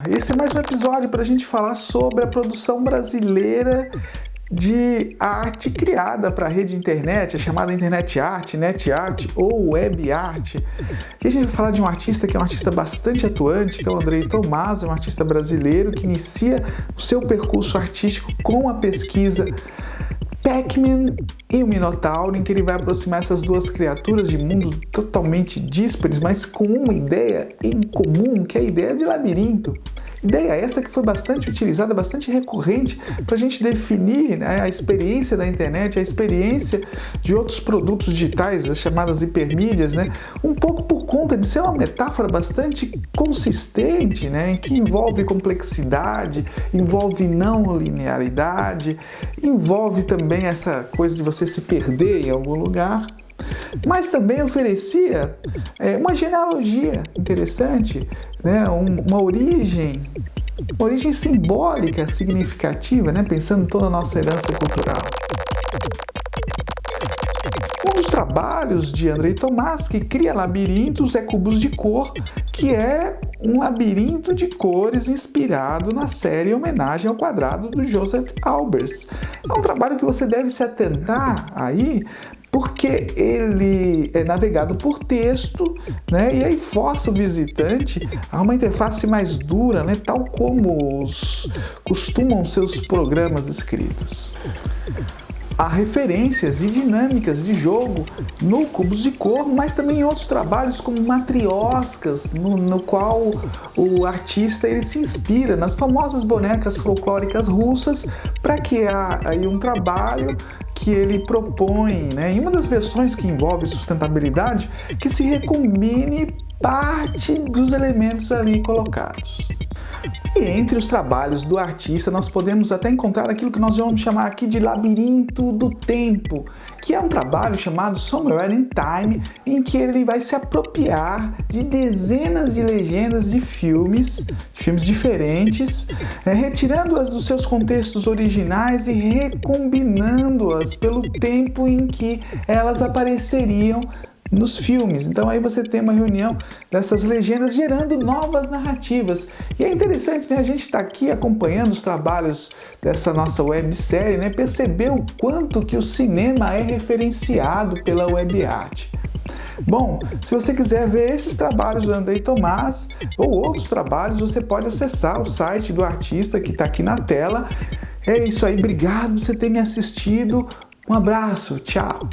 Esse é mais um episódio para a gente falar sobre a produção brasileira de arte criada para a rede internet, a chamada internet art, net art ou web art. Aqui a gente vai falar de um artista que é um artista bastante atuante, que é o Andrei Tomás, é um artista brasileiro que inicia o seu percurso artístico com a pesquisa Pac-Man e o Minotauro, em que ele vai aproximar essas duas criaturas de mundos totalmente díspares, mas com uma ideia em comum, que é a ideia de labirinto. Ideia essa que foi bastante utilizada, bastante recorrente para a gente definir, né, a experiência da internet, a experiência de outros produtos digitais, as chamadas hipermídias, né, um pouco por conta de ser uma metáfora bastante consistente, né, que envolve complexidade, envolve não linearidade, envolve também essa coisa de você se perder em algum lugar, mas também oferecia uma genealogia interessante, né? uma origem simbólica, significativa, né? Pensando em toda a nossa herança cultural. Um dos trabalhos de Andrei Tomás, que cria labirintos, é Cubos de Cor, que é um labirinto de cores inspirado na série em homenagem ao quadrado do Joseph Albers. É um trabalho que você deve se atentar aí, porque ele é navegado por texto, né, e aí força o visitante a uma interface mais dura, né, tal como costumam seus programas escritos. Há referências e dinâmicas de jogo no Cubos de Cor, mas também em outros trabalhos como Matrioscas, no qual o artista ele se inspira nas famosas bonecas folclóricas russas para criar aí um trabalho que ele propõe, né, em uma das versões que envolve sustentabilidade, que se recombine parte dos elementos ali colocados. E entre os trabalhos do artista nós podemos até encontrar aquilo que nós vamos chamar aqui de Labirinto do Tempo, que é um trabalho chamado Somewhere in Time, em que ele vai se apropriar de dezenas de legendas de filmes diferentes, retirando-as dos seus contextos originais e recombinando-as pelo tempo em que elas apareceriam nos filmes. Então aí você tem uma reunião dessas legendas gerando novas narrativas. E é interessante, né? A gente está aqui acompanhando os trabalhos dessa nossa websérie, né? Perceber o quanto que o cinema é referenciado pela web art. Bom, se você quiser ver esses trabalhos do Andrei Tomás ou outros trabalhos, você pode acessar o site do artista que está aqui na tela. É isso aí, obrigado por você ter me assistido. Um abraço, tchau!